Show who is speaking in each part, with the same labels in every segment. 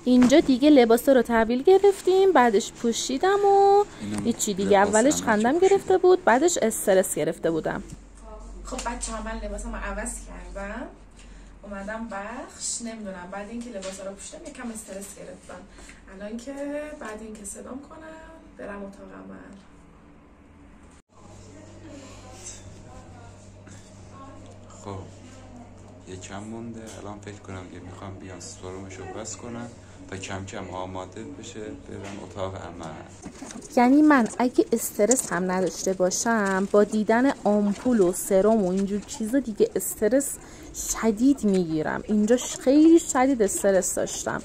Speaker 1: اینجا دیگه لباسا رو تحویل گرفتیم، بعدش پوشیدم و هیچی دیگه. اولش خندم گرفته بود، بعدش استرس گرفته بودم.
Speaker 2: خب بچه‌ها من لباسامو عوض کردم، اومدم بخش. نمیدونم بعد اینکه لباسا رو پوشیدم یکم استرس گرفتم. الان که بعد اینکه صدام کنم برم اتاق عمل.
Speaker 3: خب یکم مونده، الان فکر کنم که میخوام بیان سرمشو بس کنم تا کم کم آماده بشه برم اتاق عمل.
Speaker 1: یعنی من اگه استرس هم نداشته باشم با دیدن آمپول و سرم و اینجور چیزا دیگه استرس شدید میگیرم. اینجا خیلی شدید استرس داشتم.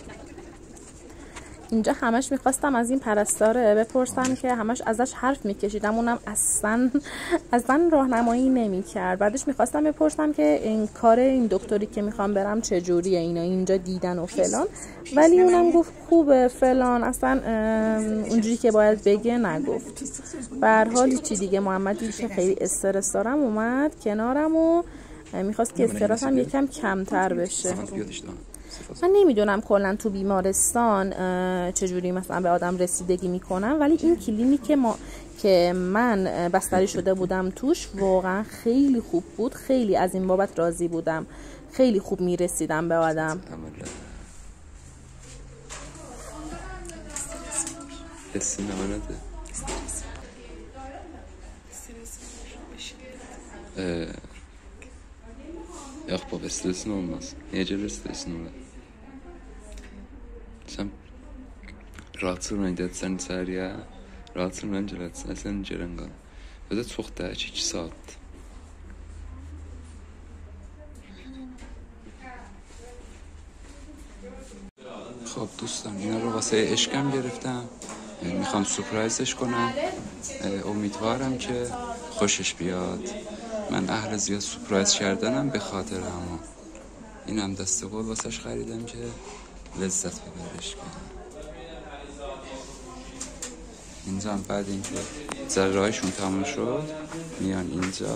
Speaker 1: اینجا همش میخواستم از این پرستاره بپرسم که همش ازش حرف میکشیدم، اونم اصلا راهنمایی نمیکرد. بعدش میخواستم بپرسم که این کار این دکتری که میخوام برم چجوریه، اینا اینجا دیدن و فلان، ولی اونم گفت خوبه فلان، اصلا اونجوری که باید بگه نگفت. به هر حال چی دیگه، محمد دیگه که خیلی استرس دارم اومد کنارم و میخواست که استرسم یکم کمتر بشه. من نمیدونم کلا تو بیمارستان چجوری مثلا به آدم رسیدگی میکنم، ولی این کلینیک که من بستری شده بودم توش واقعا خیلی خوب بود. خیلی از این بابت راضی بودم، خیلی خوب میرسیدم به آدم.
Speaker 3: Yok baba stresin olmaz. Niye stresin olur? Sen rahatsın önce sen içer ya. Rahatsın önce sen incelen kal. Ve de çok da 2 saat. خب دوستان اینا رو واسه عشقم گرفتم، میخوام سورپرایزش کنم. امیدوارم که خوشش بیاد. من اهل زیاد سورپرایز کردنم، به خاطر همون اینم دسته گل واسش خریدم که لذت ببرش کنم. اینجا هم بعد اینکه جراحیشون تموم شد میان اینجا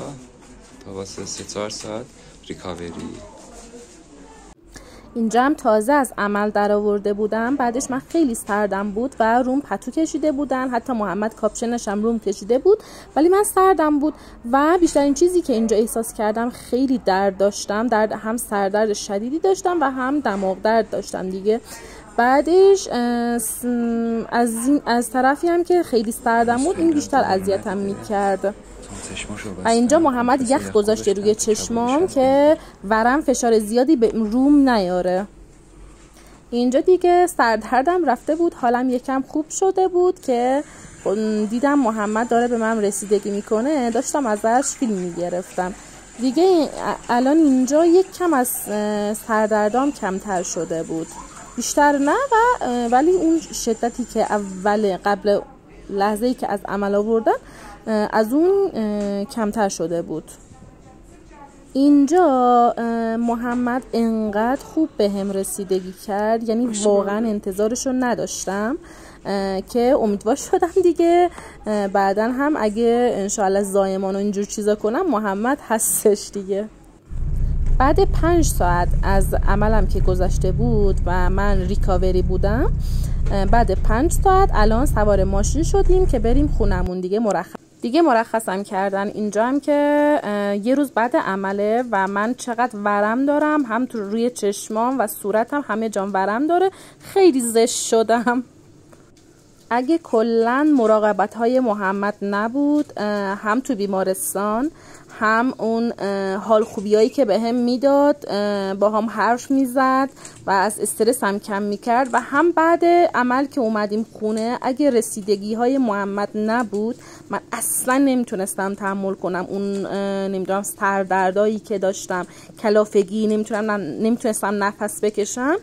Speaker 3: تا واسه 3-4 ساعت ریکاوری.
Speaker 1: اینجا هم تازه از عمل در آورده بودم، بعدش من خیلی سردم بود و روم پتو کشیده بودن، حتی محمد کاپشنش هم روم کشیده بود، ولی من سردم بود و بیشترین چیزی که اینجا احساس کردم خیلی درد داشتم. درد، هم سردرد شدیدی داشتم و هم دماغ درد داشتم دیگه. بعدش از طرفی هم که خیلی سردم بود این بیشتر اذیتم میکرد. و اینجا محمد یخ گذاشته روی چشمام که ورم فشار زیادی به روم نیاره. اینجا دیگه سردردم رفته بود، حالم یکم خوب شده بود که دیدم محمد داره به من رسیدگی میکنه، داشتم ازش فیلم میگرفتم دیگه. الان اینجا یک کم از سردردام کمتر شده بود، بیشتر نه ولی اون شدتی که قبل لحظه‌ای که از عمل آوردن از اون کمتر شده بود. اینجا محمد انقدر خوب به هم رسیدگی کرد، یعنی واقعا انتظارشو نداشتم که امیدوار شدم دیگه بعدن هم اگه انشاءالله زایمان و اینجور چیزا کنم محمد هستش دیگه. بعد 5 ساعت از عملم که گذشته بود و من ریکاوری بودم، بعد 5 ساعت الان سوار ماشین شدیم که بریم خونمون دیگه مرخصم کردن. اینجا هم که یه روز بعد عمله و من چقدر ورم دارم، هم تو روی چشمام و صورتم همه جام ورم داره، خیلی زشت شدم. اگه کلن مراقبت های محمد نبود، هم تو بیمارستان هم اون حال خوبیایی که به هم میداد، با هم حرف میزد و از استرس هم کم میکرد، و هم بعد عمل که اومدیم خونه اگه رسیدگی های محمد نبود من اصلا نمیتونستم تحمل کنم اون نمیدونم سردردایی که داشتم، کلافگی، نمیتونستم نفس بکشم.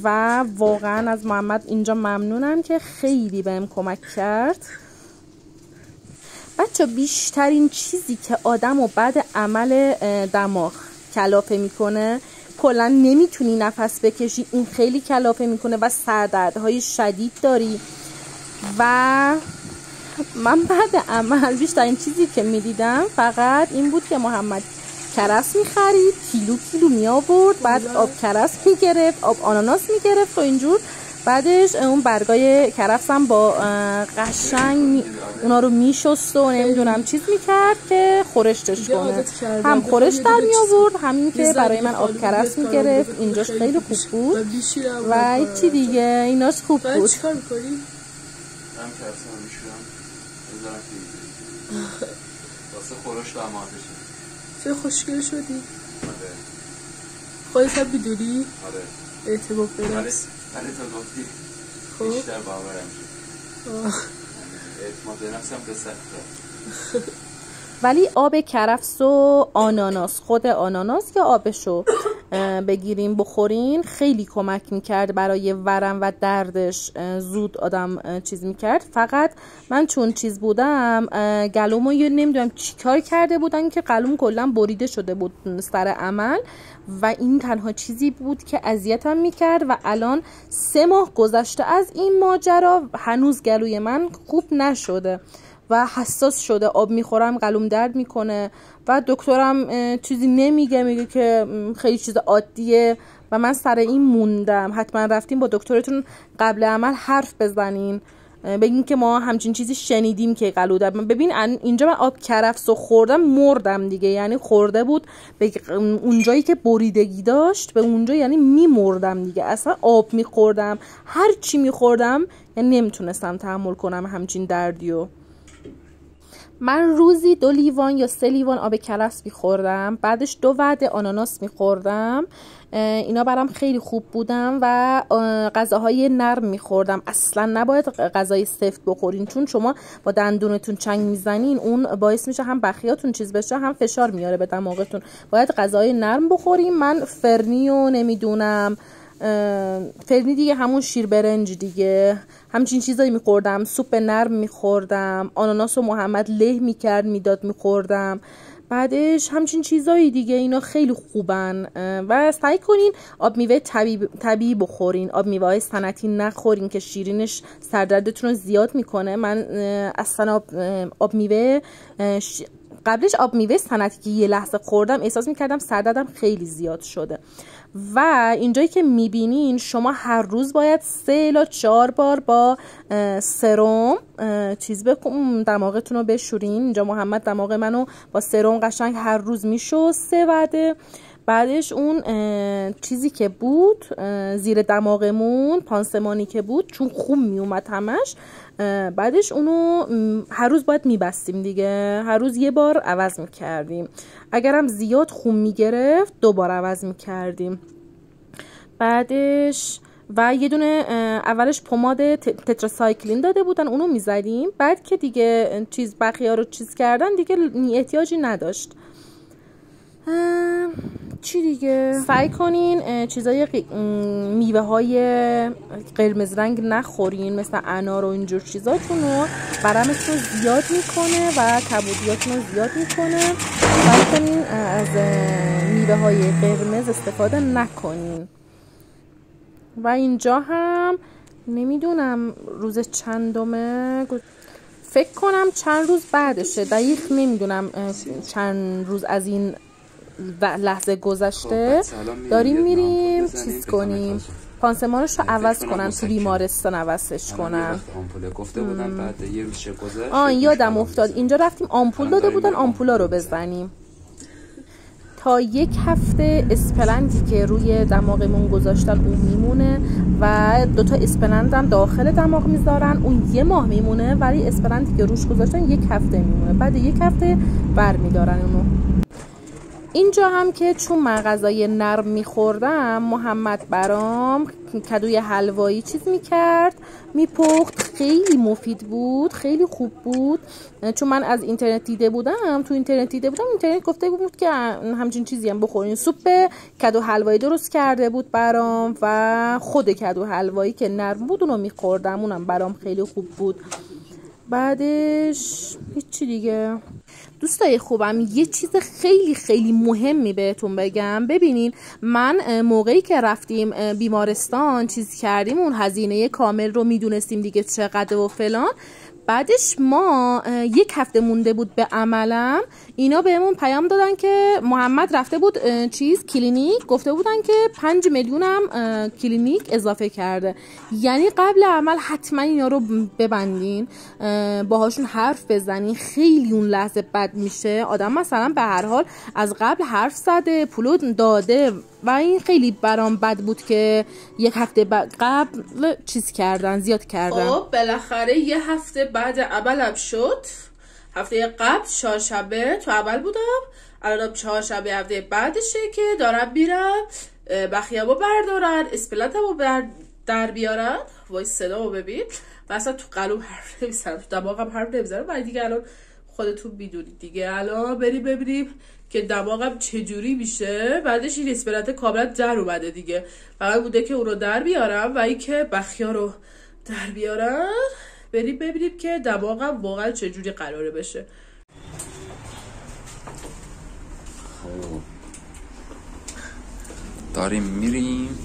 Speaker 1: و واقعا از محمد اینجا ممنونم که خیلی بهم کمک کرد. بچه بیشترین چیزی که آدمو بعد عمل دماغ کلافه میکنه، کلا نمیتونی نفس بکشی، این خیلی کلافه میکنه و سردردهای شدید داری. و من بعد عمل بیشترین چیزی که میدیدم فقط این بود که محمد کرس میخرید، کیلو می آورد، بعد آب کرس میگرفت، آب آناناس میگرفت و اینجور بعدش اون برگای کرفسم با قشنگ اونا رو میشست و نمیدونم چیز میکرد که خورشتش کنه، هم خورش در میآورد همین که برای من آب کرفس میگرفت. اینجاش خیلی خوب بود و چی دیگه ایناش خوب بود.
Speaker 3: چیکار میکنی؟ من کرفسم رو میشورم بذارم فریزر واسه خورش تو آماده شد.
Speaker 2: چه خوشگل شدی.
Speaker 3: آره
Speaker 2: خودت هم میدونی؟
Speaker 3: آره
Speaker 2: اعتماد به نفس.
Speaker 3: ولی تو گفتی بیشتر باورم شد. اعتماد به نفسم به سخته.
Speaker 1: ولی آب کرفس و آناناس، خود آناناس یا آبشو بگیریم بخورین خیلی کمک میکرد برای ورم و دردش، زود آدم چیز میکرد. فقط من چون چیز بودم گلومو نمیدونم چی کار کرده بودن که گلوم کلا بریده شده بود سر عمل و این تنها چیزی بود که اذیتم میکرد و الان 3 ماه گذشته از این ماجرا هنوز گلوی من خوب نشده و حساس شده. آب میخورم گلوم درد میکنه و دکترم چیزی نمیگه، میگه که خیلی چیز عادیه و من سر این موندم. حتما رفتیم با دکترتون قبل عمل حرف بزنین، بگین که ما همچین چیزی شنیدیم که گلو درد. ببین اینجا من آب کرفس خوردم مردم دیگه، یعنی خورده بود به اونجایی که بریدگی داشت به اونجا، یعنی میمردم دیگه. اصلا آب میخوردم هر چی میخوردم یعنی نمیتونستم تحمل کنم همچین دردیو. من روزی 2 لیوان یا 3 لیوان آب کرفس میخوردم، بعدش 2 وعده آناناس میخوردم. اینا برام خیلی خوب بودن و غذاهای نرم میخوردم. اصلا نباید غذای سفت بخورین، چون شما با دندونتون چنگ میزنین اون باعث میشه هم بخیاتون چیز بشه هم فشار میاره به دماغتون. باید غذای نرم بخوریم. من فرنی و نمیدونم فرنی دیگه همون شیر برنج دیگه همچین چیزایی میخوردم. سوپ نرم میخوردم، آناناس و محمد له میکرد میداد میخوردم. بعدش همچین چیزایی دیگه. اینا خیلی خوبن و سعی کنین آب میوه طبیعی بخورین. آب میوه های صنعتی نخورین که شیرینش سردردتون رو زیاد میکنه. من اصلا آب میوه قبلش آب میوه صنعتی که یه لحظه خوردم احساس میکردم سردردم خیلی زیاد شده. و اینجایی که میبینین شما هر روز باید 3 الی 4 بار با سرم چیز بکن دماغتون رو بشورین. اینجا محمد دماغ منو با سرم قشنگ هر روز میشو 3 وعده. بعدش اون چیزی که بود زیر دماغمون پانسمانی که بود چون خون میومد همش، بعدش اونو هر روز باید میبستیم دیگه. هر روز 1 بار عوض میکردیم. اگرم زیاد خون میگرفت 2 بار عوض میکردیم. بعدش و یه دونه اولش پماد تتراسایکلین داده بودن اونو میزدیم. بعد که دیگه چیز بقیه رو چیز کردن دیگه احتیاجی نداشت. چی دیگه سعی کنین چیزای میوه های قرمز رنگ نخورین مثل انار و اینجور چیزاتون رو ورمتون رو زیاد میکنه و کبودیاتون رو زیاد میکنه. سعی کنین از میوه های قرمز استفاده نکنین. و اینجا هم نمیدونم روز چندمه، فکر کنم چند روز بعدشه، دقیق نمیدونم چند روز از این لحظه گذشته. داریم میریم چیز کنیم پانسمانش رو عوض کنن تو بیمارستان عوضش کنن.
Speaker 3: آمپول گفته بودن بعد یه روز گذشت.
Speaker 1: یادم افتاد اینجا رفتیم آمپول داده بودن آمپولا رو بزنیم. تا 1 هفته اسپلندی که روی دماغمون گذاشتن اون میمونه و 2 تا اسپلند هم داخل دماغ میذارن، اون 1 ماه میمونه، ولی اسپلندی که روش گذاشتن 1 هفته میمونه. بعد 1 هفته برمیدارن اونو. اینجا هم که چون من غذای نرم میخوردم محمد برام کدوی حلوایی چیز میکرد میپخت. خیلی مفید بود، خیلی خوب بود. چون من از اینترنت دیده بودم، تو اینترنت دیده بودم، اینترنت گفته بود که همچین چیزی هم بخورین. سوپ کدو حلوایی درست کرده بود برام و خود کدو حلوایی که نرم بود اونو میخوردم، اونم برام خیلی خوب بود. بعدش هیچی دیگه. دوستای خوبم یه چیز خیلی خیلی مهمی بهتون بگم. ببینین من موقعی که رفتیم بیمارستان چیز کردیم اون هزینه کامل رو میدونستیم دیگه چقدر و فلان. بعدش ما 1 هفته مونده بود به عملم. اینا بهمون پیام دادن که محمد رفته بود کلینیک، گفته بودن که 5 میلیون هم کلینیک اضافه کرده. یعنی قبل عمل حتما اینا رو ببندین، باهاشون حرف بزنین. خیلی اون لحظه بد میشه. آدم مثلا به هر حال از قبل حرف زده، پولو داده و این خیلی برام بد بود که یک هفته قبل چیز کردن، زیاد کردن.
Speaker 2: خب بالاخره یه هفته بعد عملم شد. هفته قبل چهارشنبه تو عمل بودم، الان چهارشنبه هفته بعدشه که دارم میرم بخیه‌مو بردارن، اسپلنتمو در بیارن. وای صدامو ببین، مثلا تو قلوم حرف نمیزنم، تو دماغم حرف نمیزنم. ولی دیگه الان خودتون میدونید دیگه. الان بریم ببینیم که دماغم چجوری میشه. بعدش این اسپلنت کاملا در اومده دیگه، فقط بوده که اون رو در بیارم و این که بخیا رو در بیارن. بریم ببینیم که دماغم واقعا چجوری قراره بشه.
Speaker 3: خب داریم میریم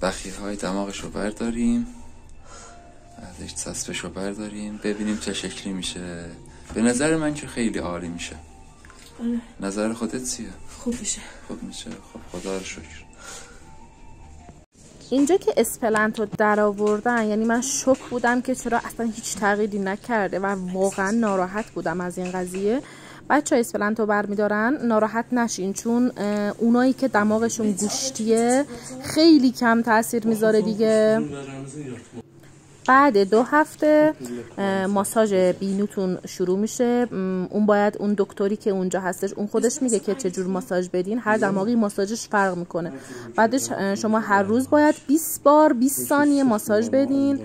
Speaker 3: بخیه های دماغش رو برداریم، بعدش چسبش رو برداریم، ببینیم چه شکلی میشه. به نظر من که خیلی عالی میشه. نظر خودت چیه؟
Speaker 2: خوب میشه.
Speaker 3: خوب میشه. خب خدا رو شکر.
Speaker 1: اینجا که اسپلنت رو در آوردن، یعنی من شوک بودم که چرا اصلا هیچ تغییری نکرده و واقعا ناراحت بودم از این قضیه. بچه اسپلنت رو برمیدارن، ناراحت نشین، چون اونایی که دماغشون گوشتیه خیلی کم تاثیر میذاره دیگه. بعد 2 هفته ماساژ بینوتون شروع میشه. اون باید اون دکتری که اونجا هستش اون خودش میگه که چجور ماساژ بدین. هر دماغی ماساژش فرق میکنه. بعدش شما هر روز باید 20 بار 20 ثانیه ماساژ بدین.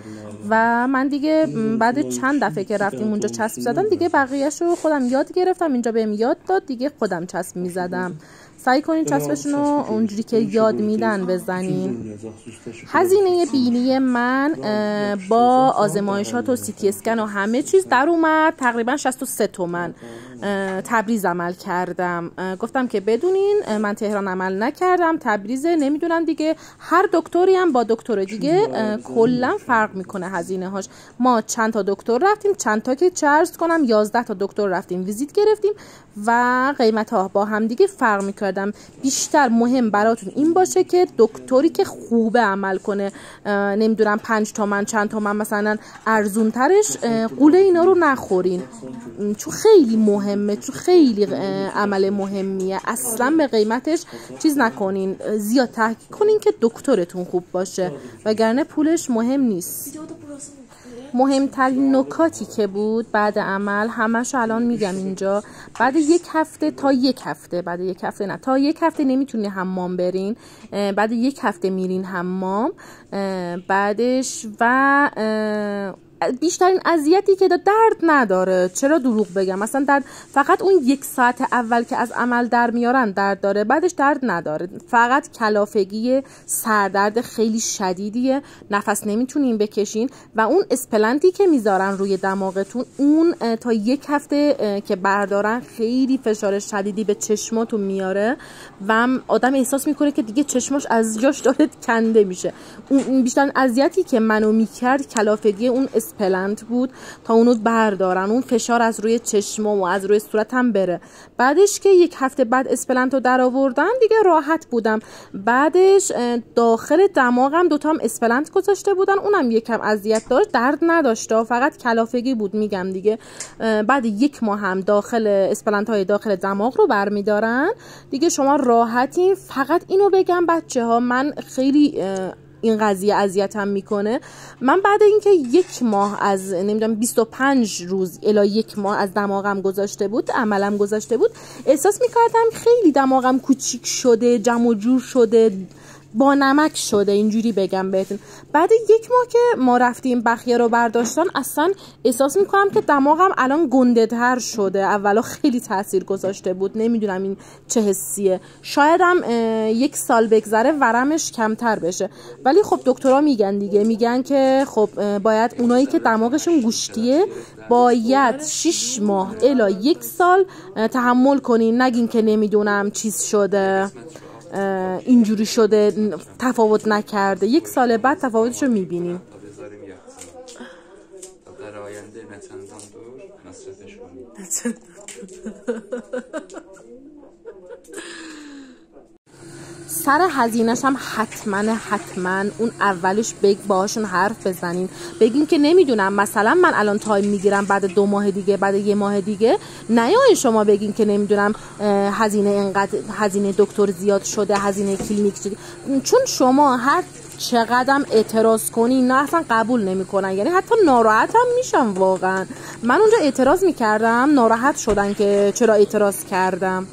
Speaker 1: و من دیگه بعد چند دفعه که رفتیم اونجا چسب زدم دیگه، بقیه‌شو خودم یاد گرفتم. اینجا بهم یاد داد دیگه، خودم چسب میزدم. سعی کنین چسبشون رو اونجوری که یاد میدن بزنین. هزینه بینی من با آزمایشات و سی تی اسکن و همه چیز در اومد تقریبا 63 تومن. تبریز عمل کردم. گفتم که بدونین من تهران عمل نکردم، تبریزه، نمیدونم دیگه. هر دکتری هم با دکتر دیگه کلا فرق میکنه هزینه هاش. ما چند تا دکتر رفتیم، چند تا که چرز کنم 11 تا دکتر رفتیم ویزیت گرفتیم و قیمت ها با هم دیگه فرق میکردم. بیشتر مهم براتون این باشه که دکتری که خوبه عمل کنه، نمیدونم 5 تومن چند تومن مثلا ارزون ترش قوله اینا رو نخورین، چون خیلی مهمه، چون خیلی عمل مهمیه. اصلا به قیمتش چیز نکنین، زیاد تحقیق کنین که دکترتون خوب باشه، وگرنه پولش مهم نیست. مهمترین نکاتی که بود بعد عمل همشو الان میگم اینجا. بعد یک هفته تا یک هفته، بعد یک هفته نه، تا یک هفته نمیتونین حمام برین. بعد یک هفته میرین حمام. بعدش و بیشترین اذیتی که درد نداره. چرا دروغ بگم؟ مثلا درد فقط اون 1 ساعت اول که از عمل در میارن درد داره، بعدش درد نداره. فقط کلافگی، سردرد خیلی شدیدیه، نفس نمیتونین بکشین و اون اسپلنتی که میذارن روی دماغتون اون تا 1 هفته که بردارن خیلی فشار شدیدی به چشماتون میاره و آدم احساس میکنه که دیگه چشماش از جاش داره کنده میشه. اون بیشترین اذیتی که منو میکرد کلافگی اون اسپلنت بود تا اونو بردارن، اون فشار از روی چشمم و از روی صورتم بره. بعدش که 1 هفته بعد اسپلنت رو در آوردن دیگه راحت بودم. بعدش داخل دماغم 2 تا هم اسپلنت گذاشته بودن، اونم یکم اذیت داشت، درد نداشت، فقط کلافگی بود میگم دیگه. بعد 1 ماه هم داخل اسپلنت های داخل دماغ رو برمیدارن دیگه، شما راحتین. فقط اینو بگم بچه ها، من خیلی این قضیه اذیتم میکنه. من بعد اینکه 1 ماه از نمیدونم 25 روز الی 1 ماه از دماغم گذاشته بود، عملم گذاشته بود، احساس میکردم خیلی دماغم کوچیک شده، جمع و جور شده، با نمک شده، اینجوری بگم بهتون. بعد 1 ماه که ما رفتیم بخیه رو برداشتن، اصلا احساس میکنم که دماغم الان گنده تر شده. اولا خیلی تاثیر گذاشته بود، نمیدونم این چه حسیه. شاید هم 1 سال بگذره ورمش کمتر بشه. ولی خب دکترها میگن دیگه، میگن که خب باید اونایی که دماغشون گوشتیه باید 6 ماه الی 1 سال تحمل کنین، نگین که نمیدونم چیز شده، اینجوری شده، تفاوت نکرده. 1 سال بعد تفاوتشو میبینیم.
Speaker 3: در آینده نه چندان دور نصرتش کنیم.
Speaker 1: سر هزینه‌ش هم حتما اون اولش باشون حرف بزنین، بگین که نمیدونم مثلا من الان تایم میگیرم بعد 2 ماه دیگه، بعد 1 ماه دیگه، نیاین شما بگین که نمیدونم هزینه اینقدر، هزینه دکتر زیاد شده، هزینه کلینیک شده، چون شما هر چقدرم اعتراض کنین نه اصلا قبول نمیکنن، یعنی حتی ناراحت هم میشن. واقعا من اونجا اعتراض میکردم، ناراحت شدن که چرا اعتراض کردم.